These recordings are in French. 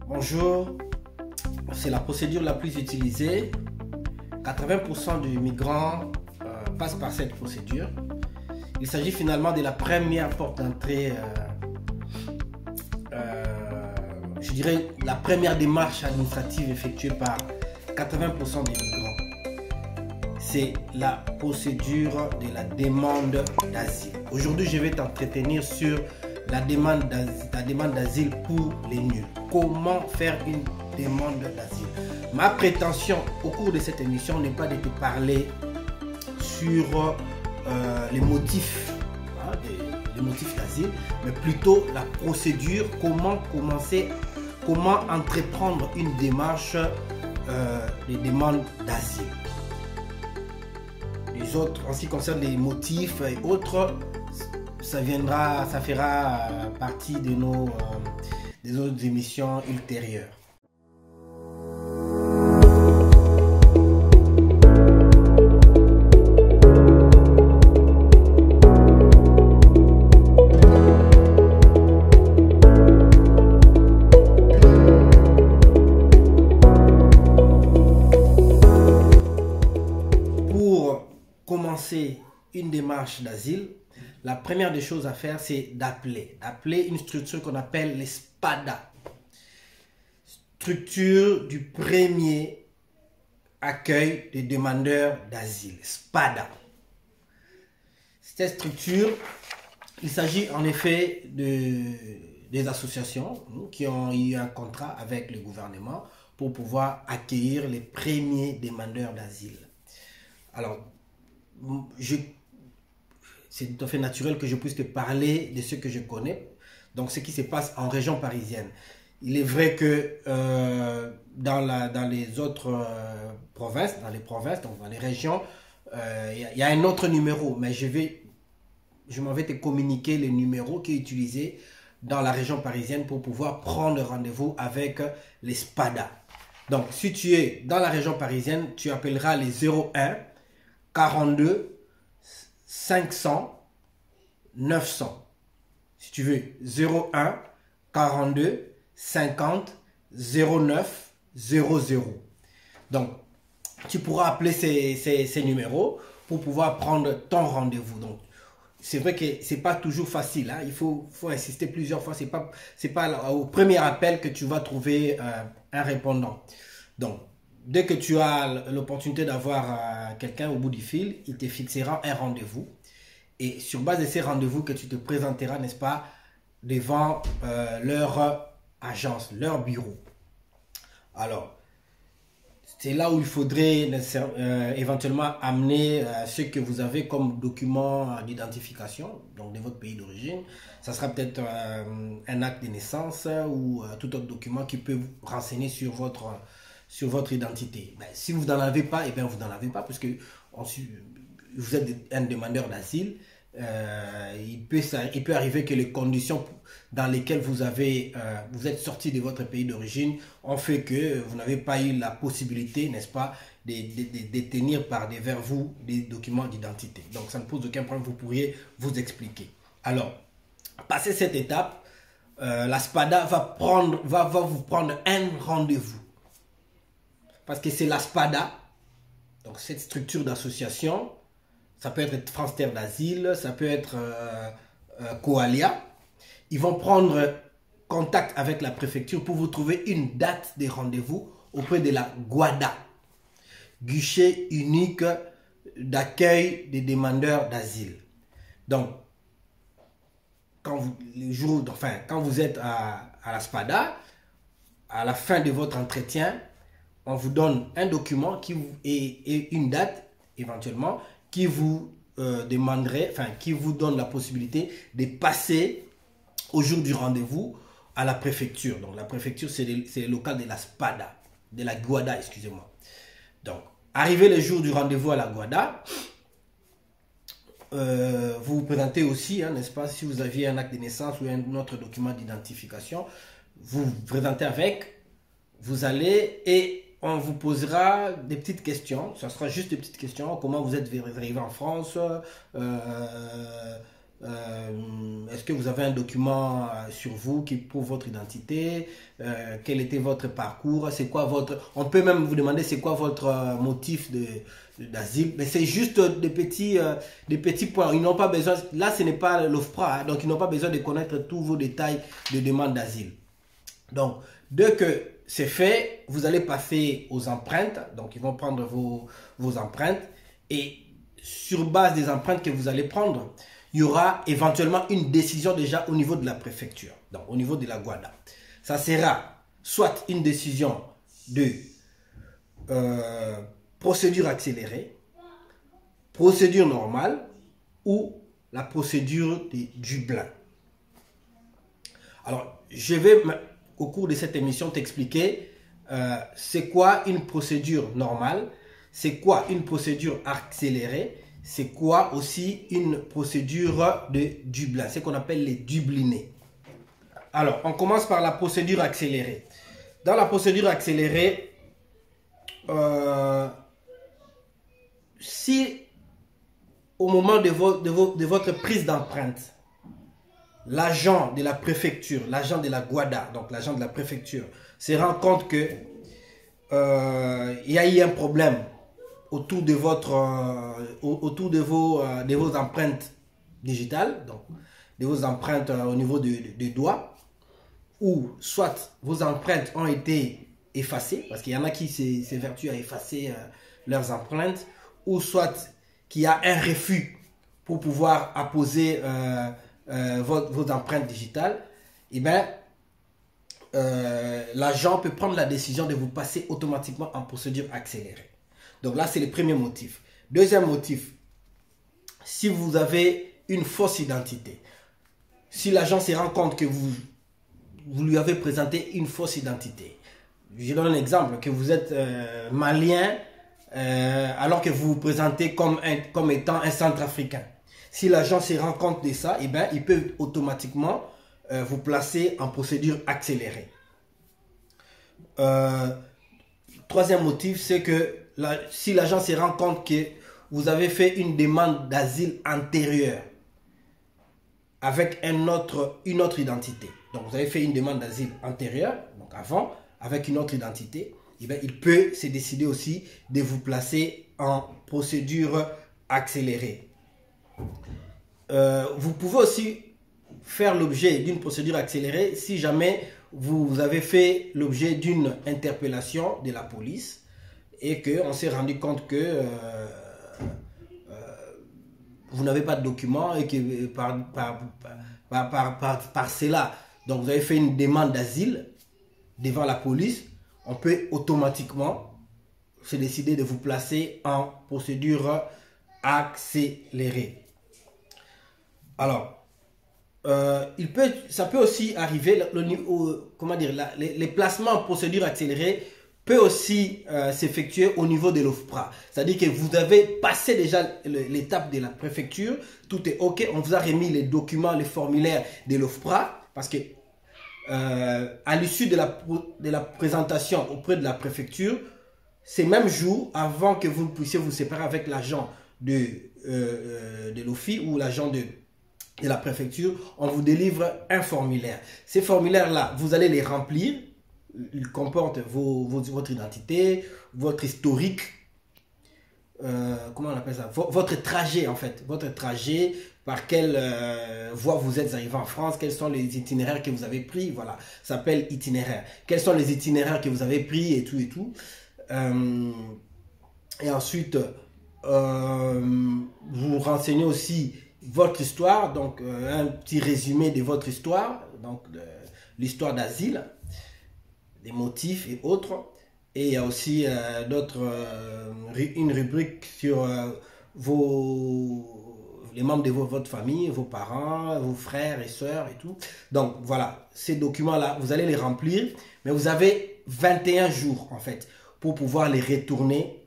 Bonjour, c'est la procédure la plus utilisée. 80% des migrants passent par cette procédure. Il s'agit finalement de la première porte d'entrée, je dirais la première démarche administrative effectuée par 80% des migrants. C'est la procédure de la demande d'asile. Aujourd'hui, je vais t'entretenir sur la demande d'asile pour les nuls. Comment faire une demande d'asile? Ma prétention au cours de cette émission n'est pas de te parler sur les motifs, les motifs d'asile, mais plutôt la procédure, comment commencer, comment entreprendre une démarche de demande d'asile. Les autres, en ce qui concerne les motifs et autres, ça fera partie de des autres émissions ultérieures. Pour commencer une démarche d'asile, la première des choses à faire, c'est d'appeler une structure qu'on appelle les SPADA. Structure du premier accueil des demandeurs d'asile, SPADA. Cette structure, il s'agit en effet des associations qui ont eu un contrat avec le gouvernement pour pouvoir accueillir les premiers demandeurs d'asile. Alors, c'est tout à fait naturel que je puisse te parler de ce que je connais, donc ce qui se passe en région parisienne. Il est vrai que dans les autres provinces, donc dans les régions, il y a un autre numéro, mais je m'en vais te communiquer le numéro qui est utilisé dans la région parisienne pour pouvoir prendre rendez-vous avec les SPADA. Donc, si tu es dans la région parisienne, tu appelleras les 01 42 500 900. Si tu veux, 01 42 50 09 00. Donc, tu pourras appeler ces numéros pour pouvoir prendre ton rendez-vous. Donc, c'est vrai que c'est pas toujours facile, hein. Il faut insister plusieurs fois. C'est pas au premier appel que tu vas trouver un répondant. Donc, dès que tu as l'opportunité d'avoir quelqu'un au bout du fil, il te fixera un rendez-vous. Et sur base de ces rendez-vous que tu te présenteras, n'est-ce pas, devant leur agence, leur bureau. Alors, c'est là où il faudrait éventuellement amener ce que vous avez comme document d'identification, donc de votre pays d'origine. Ça sera peut-être un acte de naissance ou tout autre document qui peut vous renseigner sur votre identité. Ben, si vous n'en avez pas, eh bien vous n'en avez pas, parce que vous êtes un demandeur d'asile. Il peut arriver que les conditions dans lesquelles vous êtes sorti de votre pays d'origine ont fait que vous n'avez pas eu la possibilité, n'est-ce pas, de tenir vers vous des documents d'identité. Donc ça ne pose aucun problème, vous pourriez vous expliquer. Alors, passé cette étape, la SPADA va vous prendre un rendez-vous. Parce que c'est la SPADA, donc cette structure d'association. Ça peut être France Terre d'Asile, ça peut être Coalia. Ils vont prendre contact avec la préfecture pour vous trouver une date de rendez-vous auprès de la GUADA, guichet unique d'accueil des demandeurs d'asile. Donc, quand vous êtes à la SPADA, à la fin de votre entretien, on vous donne un document et une date éventuellement qui vous qui vous donne la possibilité de passer au jour du rendez-vous à la préfecture. Donc la préfecture, c'est le local de la SPADA, de la GUADA, excusez-moi. Donc, arrivé le jour du rendez-vous à la GUADA, vous vous présentez aussi, hein, n'est-ce pas, si vous aviez un acte de naissance ou un autre document d'identification, vous vous présentez avec, vous allez et on vous posera des petites questions. Ça sera juste des petites questions. Comment vous êtes arrivé en France, Est-ce que vous avez un document sur vous qui prouve votre identité? Quel était votre parcours? C'est quoi votre... On peut même vous demander c'est quoi votre motif d'asile. Mais c'est juste des petits points. Ils n'ont pas besoin... Là, ce n'est pas l'OFPRA, hein, donc ils n'ont pas besoin de connaître tous vos détails de demande d'asile. Donc, dès que c'est fait, vous allez passer aux empreintes. Donc, ils vont prendre vos empreintes. Et sur base des empreintes que vous allez prendre, il y aura éventuellement une décision déjà au niveau de la préfecture, donc au niveau de la Guada. Ça sera soit une décision de procédure accélérée, procédure normale ou la procédure de Dublin. Alors, je vais au cours de cette émission t'expliquer c'est quoi une procédure normale, c'est quoi une procédure accélérée, c'est quoi aussi une procédure de Dublin, ce qu'on appelle les Dublinés. Alors, on commence par la procédure accélérée. Dans la procédure accélérée, si au moment de votre prise d'empreinte, l'agent de la préfecture, l'agent de la Guada, donc l'agent de la préfecture, se rend compte que il y a eu un problème autour de vos empreintes digitales, donc de vos empreintes au niveau des doigts, ou soit vos empreintes ont été effacées, parce qu'il y en a qui s'évertuent à effacer leurs empreintes, ou soit qu'il y a un refus pour pouvoir apposer vos empreintes digitales, et bien l'agent peut prendre la décision de vous passer automatiquement en procédure accélérée. Donc là, c'est le premier motif. Deuxième motif, si vous avez une fausse identité, si l'agent se rend compte que vous lui avez présenté une fausse identité. Je donne un exemple, que vous êtes malien alors que vous vous présentez comme étant un centrafricain. Si l'agent se rend compte de ça, eh ben, il peut automatiquement vous placer en procédure accélérée. Troisième motif, c'est que si l'agent se rend compte que vous avez fait une demande d'asile antérieure avec une autre identité. Donc vous avez fait une demande d'asile antérieure, donc avant, avec une autre identité, eh bien, il peut se décider aussi de vous placer en procédure accélérée. Vous pouvez aussi faire l'objet d'une procédure accélérée si jamais vous avez fait l'objet d'une interpellation de la police et qu'on s'est rendu compte que vous n'avez pas de documents et que par cela, donc vous avez fait une demande d'asile devant la police, on peut automatiquement se décider de vous placer en procédure accélérée. Alors, ça peut aussi arriver, les placements en procédure accélérée peut aussi s'effectuer au niveau de l'OFPRA. C'est-à-dire que vous avez passé déjà l'étape de la préfecture, tout est OK, on vous a remis les documents, les formulaires de l'OFPRA, parce que à l'issue de la présentation auprès de la préfecture, ces mêmes jours, avant que vous puissiez vous séparer avec l'agent de l'OFI ou l'agent de la préfecture, on vous délivre un formulaire. Ces formulaires-là, vous allez les remplir. Ils comportent votre identité, votre historique, comment on appelle ça, votre trajet en fait, votre trajet, par quelle voie vous êtes arrivé en France, quels sont les itinéraires que vous avez pris, voilà, ça s'appelle itinéraire. Quels sont les itinéraires que vous avez pris et tout et tout. Et ensuite, vous renseignez aussi votre histoire, donc un petit résumé de votre histoire, donc l'histoire d'asile, des motifs et autres. Et il y a aussi une rubrique sur les membres de votre famille, vos parents, vos frères et sœurs et tout. Donc voilà, ces documents-là, vous allez les remplir, mais vous avez 21 jours en fait pour pouvoir les retourner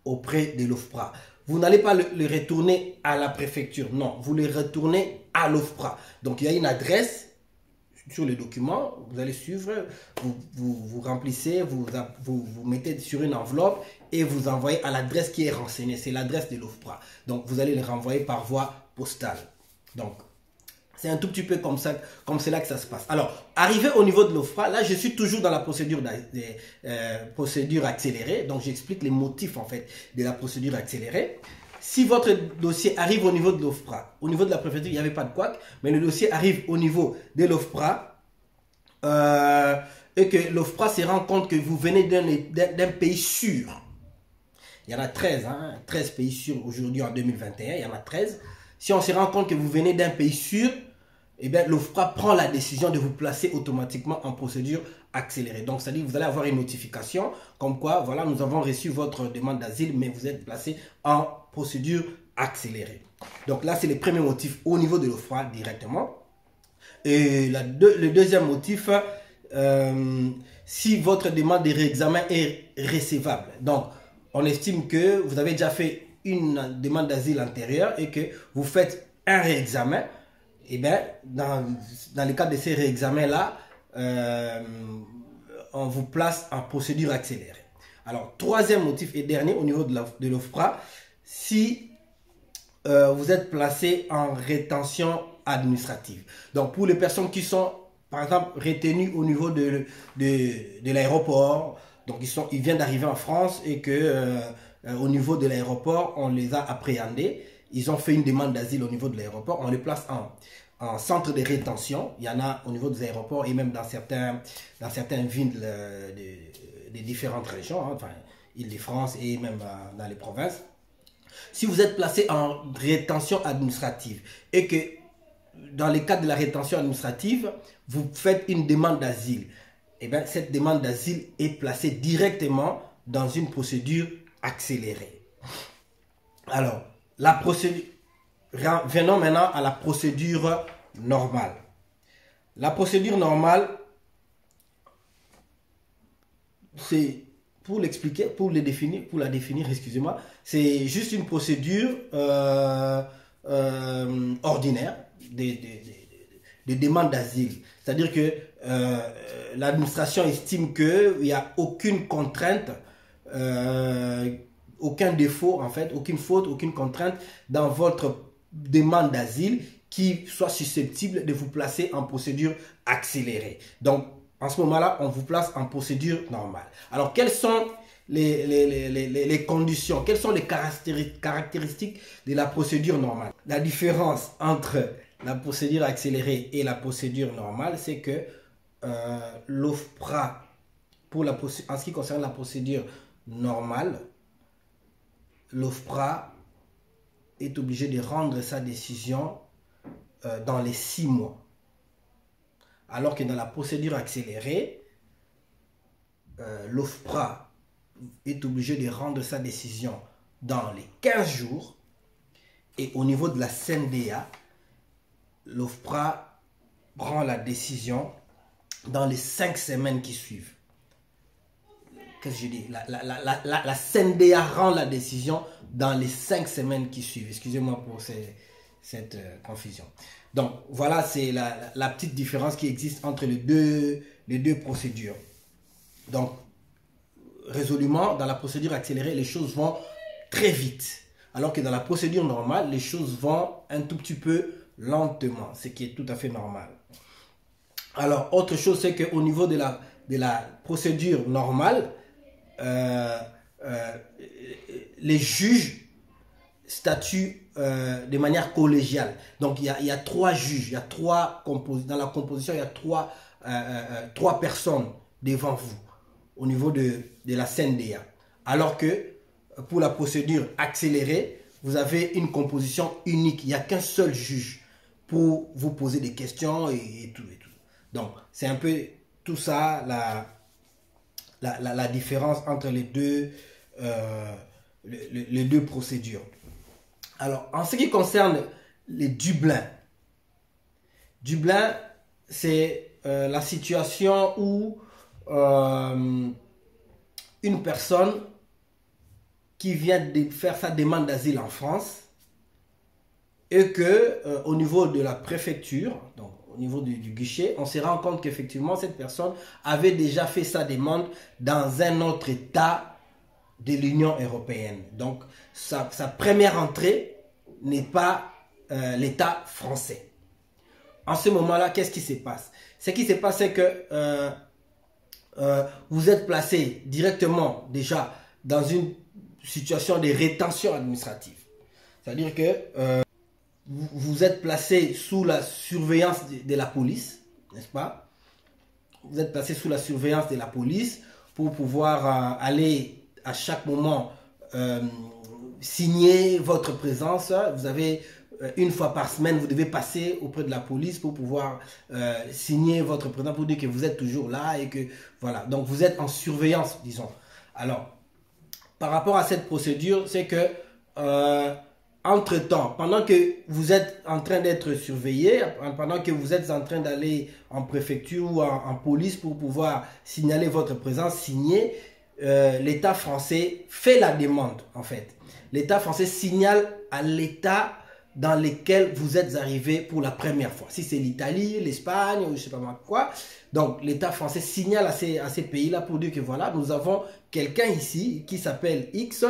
auprès de l'OFPRA. Vous n'allez pas les retourner à la préfecture, non, vous les retournez à l'OFPRA. Donc il y a une adresse sur les documents, vous allez suivre, vous remplissez, vous mettez sur une enveloppe et vous envoyez à l'adresse qui est renseignée, c'est l'adresse de l'OFPRA. Donc vous allez les renvoyer par voie postale. Donc, c'est un tout petit peu comme ça, comme c'est là que ça se passe. Alors, arrivé au niveau de l'OFPRA, là, je suis toujours dans la procédure accélérée. Donc, j'explique les motifs, en fait, de la procédure accélérée. Si votre dossier arrive au niveau de l'OFPRA, au niveau de la préfecture, il n'y avait pas de couac, mais le dossier arrive au niveau de l'OFPRA, et que l'OFPRA se rend compte que vous venez d'un pays sûr. Il y en a 13, 13 pays sûrs aujourd'hui en 2021, il y en a 13. Si on se rend compte que vous venez d'un pays sûr, eh bien, l'OFPRA prend la décision de vous placer automatiquement en procédure accélérée. Donc, c'est-à-dire que vous allez avoir une notification comme quoi, voilà, nous avons reçu votre demande d'asile, mais vous êtes placé en procédure accélérée. Donc là, c'est le premier motif au niveau de l'OFPRA directement. Et le deuxième motif, si votre demande de réexamen est recevable. Donc, on estime que vous avez déjà fait une demande d'asile antérieure et que vous faites un réexamen. Et bien, dans le cadre de ces réexamens-là, on vous place en procédure accélérée. Alors, troisième motif et dernier au niveau de l'OFPRA, si vous êtes placé en rétention administrative. Donc, pour les personnes qui sont, par exemple, retenues au niveau de l'aéroport, donc ils viennent d'arriver en France et que au niveau de l'aéroport, on les a appréhendés. Ils ont fait une demande d'asile au niveau de l'aéroport. On les place en centre de rétention. Il y en a au niveau des aéroports et même dans certaines villes des différentes régions, enfin, Île-de-France et même dans les provinces. Si vous êtes placé en rétention administrative et que dans le cadre de la rétention administrative, vous faites une demande d'asile, et bien cette demande d'asile est placée directement dans une procédure accélérée. Alors, la procédure, venons maintenant à la procédure normale. La procédure normale, c'est, pour l'expliquer, pour la définir, excusez-moi, c'est juste une procédure ordinaire de demande d'asile. C'est-à-dire que l'administration estime qu'il n'y a aucune contrainte, aucun défaut, en fait, aucune faute, aucune contrainte dans votre demande d'asile qui soit susceptible de vous placer en procédure accélérée. Donc, en ce moment-là, on vous place en procédure normale. Alors, quelles sont les conditions, quelles sont les caractéristiques de la procédure normale? La différence entre la procédure accélérée et la procédure normale, c'est que l'OFPRA, en ce qui concerne la procédure normale, l'OFPRA est obligé de rendre sa décision dans les 6 mois. Alors que dans la procédure accélérée, l'OFPRA est obligé de rendre sa décision dans les 15 jours. Et au niveau de la CNDA, l'OFPRA prend la décision dans les 5 semaines qui suivent. Qu'est-ce que je dis? La CNDA rend la décision dans les 5 semaines qui suivent. Excusez-moi pour cette confusion. Donc, voilà, c'est la petite différence qui existe entre les deux procédures. Donc, résolument, dans la procédure accélérée, les choses vont très vite. Alors que dans la procédure normale, les choses vont un tout petit peu lentement, ce qui est tout à fait normal. Alors, autre chose, c'est qu'au niveau de la procédure normale, les juges statuent de manière collégiale. Donc, il y a 3 juges, il y a 3 dans la composition, il y a 3 personnes devant vous au niveau de la CNDA. Alors que pour la procédure accélérée, vous avez une composition unique. Il n'y a qu'un seul juge pour vous poser des questions et tout. Donc, c'est un peu tout ça, la différence entre les deux procédures. Alors, en ce qui concerne les Dublin, c'est la situation où une personne qui vient de faire sa demande d'asile en France et que au niveau de la préfecture, donc au niveau du guichet, on se rend compte qu'effectivement cette personne avait déjà fait sa demande dans un autre État de l'Union européenne. Donc sa première entrée n'est pas l'État français. En ce moment-là, qu'est-ce qui se passe? Ce qui se passe, c'est que vous êtes placé directement déjà dans une situation de rétention administrative. C'est-à-dire que vous êtes placé sous la surveillance de la police, n'est-ce pas? Vous êtes placé sous la surveillance de la police pour pouvoir aller à chaque moment signer votre présence. Vous avez une fois par semaine, vous devez passer auprès de la police pour pouvoir signer votre présence pour dire que vous êtes toujours là et que voilà. Donc vous êtes en surveillance, disons. Alors, par rapport à cette procédure, c'est que entre-temps, pendant que vous êtes en train d'être surveillé, pendant que vous êtes en train d'aller en préfecture ou en police pour pouvoir signaler votre présence, signer, l'État français fait la demande en fait. L'État français signale à l'État dans lequel vous êtes arrivé pour la première fois. Si c'est l'Italie, l'Espagne ou je ne sais pas moi quoi. Donc l'État français signale à ces pays-là pour dire que voilà, nous avons quelqu'un ici qui s'appelle X,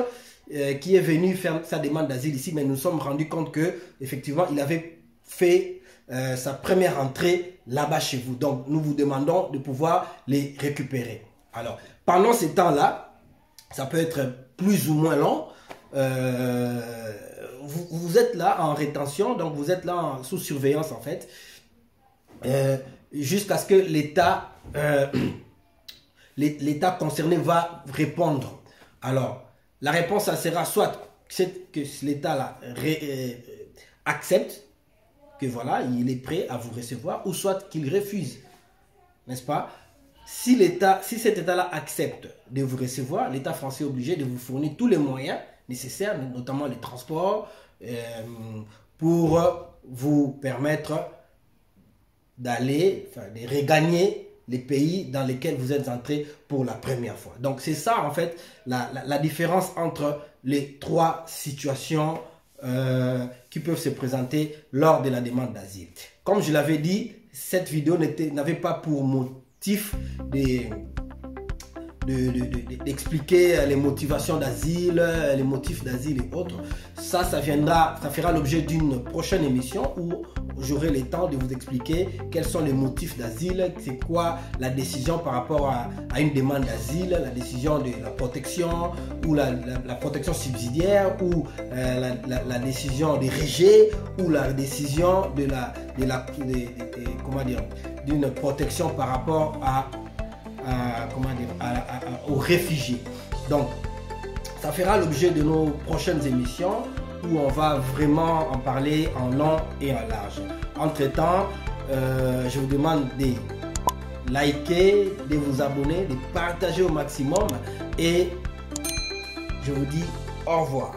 qui est venu faire sa demande d'asile ici, mais nous nous sommes rendus compte que effectivement il avait fait sa première entrée là-bas chez vous. Donc nous vous demandons de pouvoir les récupérer. Alors pendant ce temps-là, ça peut être plus ou moins long. Vous êtes là en rétention, donc vous êtes là sous surveillance en fait, jusqu'à ce que l'État concerné va répondre. Alors, la réponse, ça sera soit que l'État là accepte que voilà, il est prêt à vous recevoir, ou soit qu'il refuse, n'est-ce pas? Si cet État-là accepte de vous recevoir, l'État français est obligé de vous fournir tous les moyens nécessaires, notamment les transports, pour vous permettre d'aller, de regagner les pays dans lesquels vous êtes entré pour la première fois. Donc c'est ça en fait la différence entre les trois situations qui peuvent se présenter lors de la demande d'asile. Comme je l'avais dit, cette vidéo n'avait pas pour motif d'expliquer les motivations d'asile, les motifs d'asile et autres. Ça fera l'objet d'une prochaine émission où j'aurai le temps de vous expliquer quels sont les motifs d'asile, c'est quoi la décision par rapport à une demande d'asile, la décision de la protection ou la protection subsidiaire ou la décision de rejet ou la décision d'une protection par rapport aux réfugiés. Donc ça fera l'objet de nos prochaines émissions où on va vraiment en parler en long et en large. Entre temps, je vous demande de liker, de vous abonner, de partager au maximum et je vous dis au revoir.